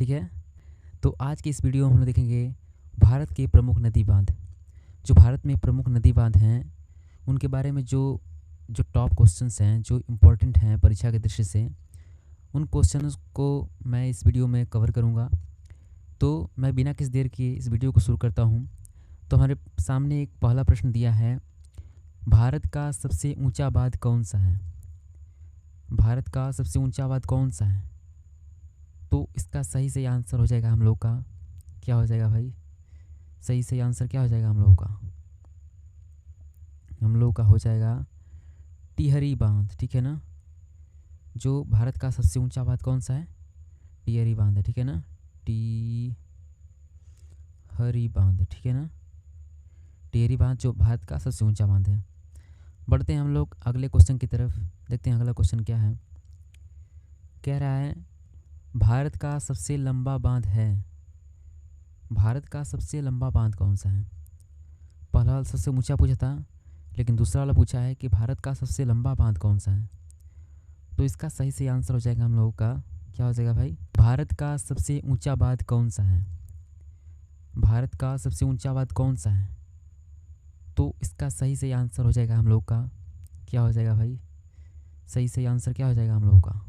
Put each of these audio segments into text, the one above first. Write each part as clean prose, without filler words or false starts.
ठीक है। तो आज की इस वीडियो में हम लोग देखेंगे भारत के प्रमुख नदी बांध। जो भारत में प्रमुख नदी बांध हैं उनके बारे में जो जो टॉप क्वेश्चंस हैं, जो इम्पोर्टेंट हैं परीक्षा के दृष्टि से, उन क्वेश्चंस को मैं इस वीडियो में कवर करूँगा। तो मैं बिना किसी देर किए इस वीडियो को शुरू करता हूँ। तो हमारे सामने एक पहला प्रश्न दिया है, भारत का सबसे ऊंचा बांध कौन सा है? भारत का सबसे ऊंचा बांध कौन सा है? तो इसका सही आंसर हो जाएगा हम लोग का, क्या हो जाएगा भाई? सही आंसर क्या हो जाएगा हम लोगों का? हम लोग का हो जाएगा टिहरी बांध, ठीक है ना। जो भारत का सबसे ऊंचा बांध कौन सा है? टिहरी बांध है, ठीक है ना। टिहरी बांध, ठीक है ना। टिहरी बांध जो भारत का सबसे ऊंचा बांध है। बढ़ते हैं हम लोग अगले क्वेश्चन की तरफ। देखते हैं अगला क्वेश्चन क्या है। कह रहा है भारत का सबसे लंबा बांध है। भारत का सबसे लंबा बांध कौन सा है? पहला वाला सबसे ऊंचा पूछा था, लेकिन दूसरा वाला पूछा है कि भारत का सबसे लंबा बांध कौन सा है। तो इसका सही आंसर हो जाएगा हम लोगों का, क्या हो जाएगा भाई? भारत का सबसे ऊंचा बांध कौन सा है? भारत का सबसे ऊंचा बांध कौन सा है? तो इसका सही आंसर हो जाएगा हम लोग का, क्या हो जाएगा भाई? सही आंसर क्या हो जाएगा हम लोगों का?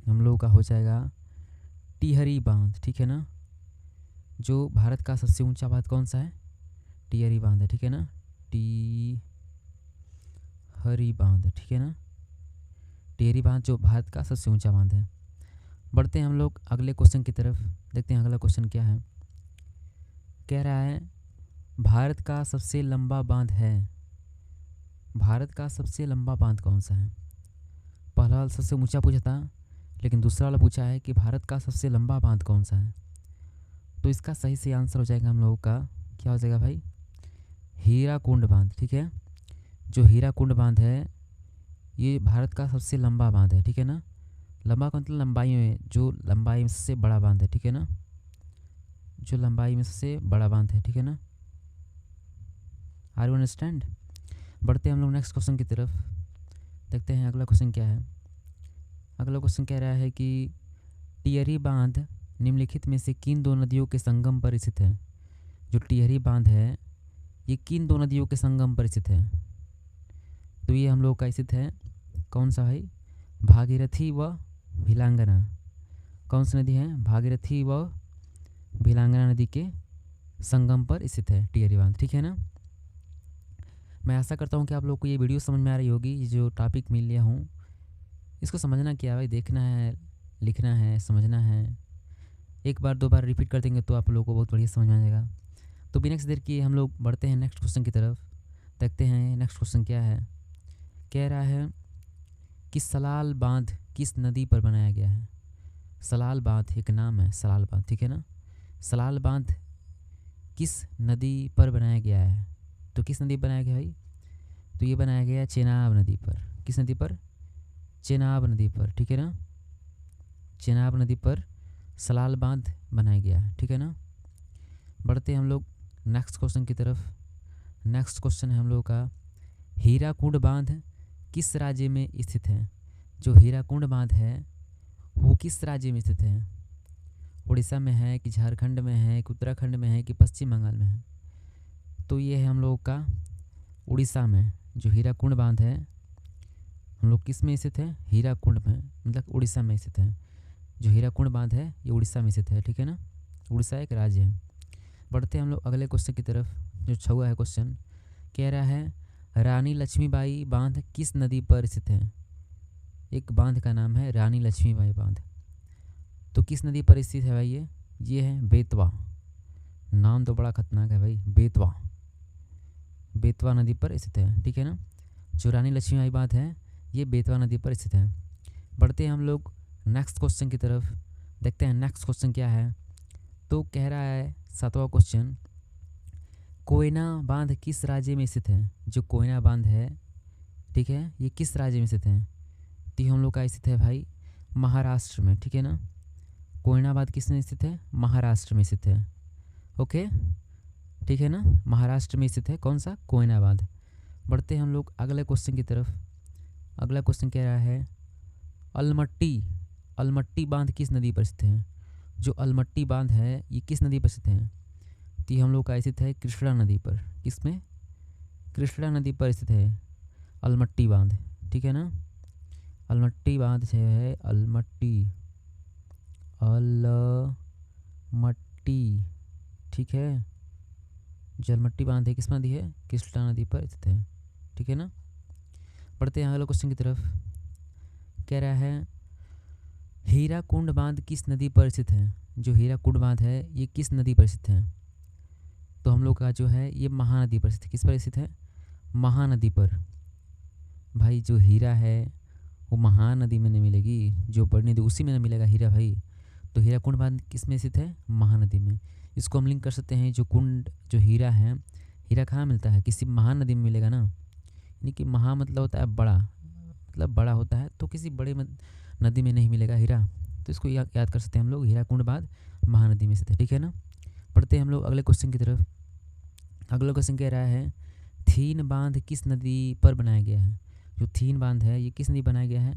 हम लोगों का हो जाएगा टिहरी बांध, ठीक है ना। जो भारत का सबसे ऊंचा बांध कौन सा है? टिहरी बांध है, ठीक है ना। टिहरी बांध, ठीक है ना। टिहरी बांध जो भारत का सबसे ऊंचा बांध है। बढ़ते हैं हम लोग अगले क्वेश्चन की तरफ। देखते हैं अगला क्वेश्चन क्या है। कह रहा है भारत का सबसे लंबा बांध है। भारत का सबसे लंबा बांध कौन सा है? पहला वाला सबसे ऊंचा पूछा था, लेकिन दूसरा वाला पूछा है कि भारत का सबसे लंबा बांध कौन सा है। तो इसका सही आंसर हो जाएगा हम लोगों का, क्या हो जाएगा भाई? हीराकुंड बांध, ठीक है। जो हीराकुंड बांध है ये भारत का सबसे लंबा बांध है, ठीक है ना। लंबा का मतलब लंबाई में, जो लंबाई में सबसे बड़ा बांध है, ठीक है ना। जो लंबाई में सबसे बड़ा बांध है, ठीक है ना। Are you understand? बढ़ते हैं हम लोग नेक्स्ट क्वेश्चन की तरफ। देखते हैं अगला क्वेश्चन क्या है। अगला क्वेश्चन कह रहा है कि टिहरी बांध निम्नलिखित में से किन दो नदियों के संगम पर स्थित है? जो टिहरी बांध है ये किन दो नदियों के संगम पर स्थित है? तो ये हम लोग का स्थित है कौन सा भाई? भागीरथी व भिलांगना। कौन सी नदी है? भागीरथी व भिलांगना नदी के संगम पर स्थित है टिहरी बांध, ठीक है ना। मैं आशा करता हूँ कि आप लोग को ये वीडियो समझ में आ रही होगी। ये जो टॉपिक मिल लिया हूँ इसको समझना क्या भाई, देखना है, लिखना है, समझना है। एक बार दो बार रिपीट कर देंगे तो आप लोगों को बहुत बढ़िया समझ में आ जाएगा। तो बिना किसी देर किए हम लोग बढ़ते हैं नेक्स्ट क्वेश्चन की तरफ। देखते हैं नेक्स्ट क्वेश्चन क्या है। कह रहा है कि सलाल बांध किस नदी पर बनाया गया है? सलाल बांध एक नाम है, सलाल बांध, ठीक है ना। सलाल बांध किस नदी पर बनाया गया है? तो किस नदी पर बनाया गया भाई? तो ये बनाया गया चेनाब नदी पर। किस नदी पर? चेनाब नदी पर, ठीक है ना। चेनाब नदी पर सलाल बांध बनाया गया है, ठीक है ना। बढ़ते हैं हम लोग नेक्स्ट क्वेश्चन की तरफ। नेक्स्ट क्वेश्चन है हम लोग का, हीराकुंड बांध किस राज्य में स्थित है? जो हीराकुंड बांध है वो किस राज्य में स्थित है? उड़ीसा में है कि झारखंड में है कि उत्तराखंड में है कि पश्चिम बंगाल में है? तो ये है हम लोग का उड़ीसा में। जो हीराकुंड बांध है हम लोग किस में स्थित है? हीराकुंड में, मतलब उड़ीसा में स्थित है। जो हीराकुंड बांध है ये उड़ीसा में स्थित है, ठीक है ना। उड़ीसा एक राज्य है। बढ़ते हैं हम लोग अगले क्वेश्चन की तरफ। जो 6वां है क्वेश्चन, कह रहा है रानी लक्ष्मीबाई बांध किस नदी पर स्थित है? एक बांध का नाम है रानी लक्ष्मीबाई बांध। तो किस नदी पर स्थित है भाई? ये है बेतवा। नाम तो बड़ा खतरनाक है भाई, बेतवा। बेतवा नदी पर स्थित है, ठीक है ना। जो रानी लक्ष्मीबाई बांध है ये बेतवा नदी पर स्थित है। बढ़ते हैं हम लोग नेक्स्ट क्वेश्चन की तरफ। देखते हैं नेक्स्ट क्वेश्चन क्या है। तो कह रहा है 7वां क्वेश्चन, कोयना बांध किस राज्य में स्थित है? जो कोयना बांध है, ठीक है, ये किस राज्य में स्थित है? तो हम लोग का स्थित है भाई महाराष्ट्र में, ठीक है ना। कोयना बांध किस में स्थित है? महाराष्ट्र में स्थित है, ओके, ठीक है ना। महाराष्ट्र में स्थित है कौन सा? कोयना बांध। बढ़ते हैं हम लोग अगले क्वेश्चन की तरफ। अगला क्वेश्चन कह रहा है अलमट्टी अलमट्टी बांध किस नदी पर स्थित है? जो अलमट्टी बांध है ये किस नदी पर स्थित है? तो ये हम लोग का स्थित है कृष्णा नदी पर। किसमें? कृष्णा नदी पर स्थित है अलमट्टी बांध, ठीक है ना। अलमट्टी बांध जो है अलमट्टी ठीक है। जो अलमट्टी बांध है किस नदी है? कृष्णा नदी पर स्थित है, ठीक है ना। पढ़ते हैं अगले क्वेश्चन की तरफ। कह रहा है हीराकुंड बांध किस नदी पर स्थित है? जो हीराकुंड बांध है ये किस नदी पर स्थित है? तो हम लोग का जो है ये महानदी पर स्थित। किस पर स्थित है? महानदी पर। भाई जो हीरा है वो महानदी में नहीं मिलेगी, जो बड़ी नदी उसी में नहीं मिलेगा हीरा भाई। तो हीराकुंड बांध किस में स्थित है? महानदी में। इसको हम लिंक कर सकते हैं, जो कुंड जो हीरा है, हीरा कहाँ मिलता है? किसी महानदी में मिलेगा ना। यानी कि महा मतलब होता है बड़ा, मतलब बड़ा होता है, तो किसी बड़े नदी में नहीं मिलेगा हीरा। तो इसको याद कर सकते हैं हम लोग, हीराकुंड बांध महानदी में स्थित है, ठीक है ना। पढ़ते हैं हम लोग अगले क्वेश्चन की तरफ। अगला क्वेश्चन कह रहा है थीन बांध किस नदी पर बनाया गया है? जो थीन बांध है ये किस नदी बनाया गया है?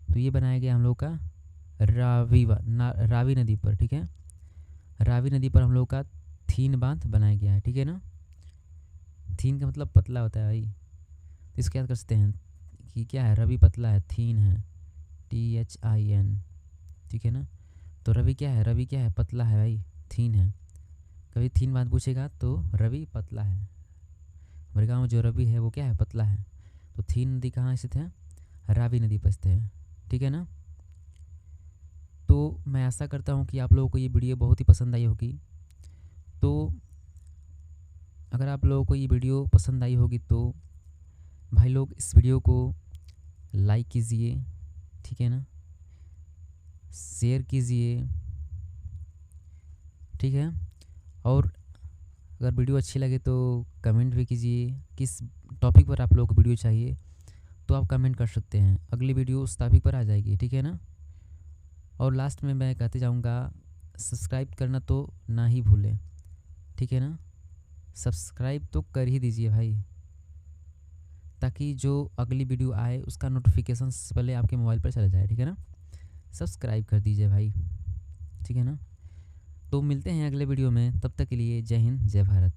तो ये बनाया गया हम लोग का रावी नदी पर, ठीक है। रावी नदी पर हम लोग का थीन बांध बनाया गया है, ठीक है ना। थीन का मतलब पतला होता है भाई। तो इसको याद कर सकते हैं कि क्या है? रवि पतला है, थीन है THIN, ठीक है ना। तो रवि क्या है? रवि क्या है? पतला है भाई, थीन है। कभी थीन बांध पूछेगा तो रवि पतला है। हमारे गाँव में जो रवि है वो क्या है? पतला है। तो थीन नदी कहाँ स्थित है? रावी नदी पर स्थित है, ठीक है ना। तो मैं आशा करता हूँ कि आप लोगों को ये वीडियो बहुत ही पसंद आई होगी। तो अगर आप लोगों को ये वीडियो पसंद आई होगी तो भाई लोग इस वीडियो को लाइक कीजिए, ठीक है ना, शेयर कीजिए, ठीक है। और अगर वीडियो अच्छी लगे तो कमेंट भी कीजिए, किस टॉपिक पर आप लोगों को वीडियो चाहिए तो आप कमेंट कर सकते हैं, अगली वीडियो उस टॉपिक पर आ जाएगी, ठीक है ना। और लास्ट में मैं कहते जाऊंगा सब्सक्राइब करना तो ना ही भूलें, ठीक है ना। सब्सक्राइब तो कर ही दीजिए भाई, ताकि जो अगली वीडियो आए उसका नोटिफिकेशन पहले आपके मोबाइल पर चला जाए, ठीक है ना। सब्सक्राइब कर दीजिए भाई, ठीक है ना। तो मिलते हैं अगले वीडियो में, तब तक के लिए जय हिंद जय भारत।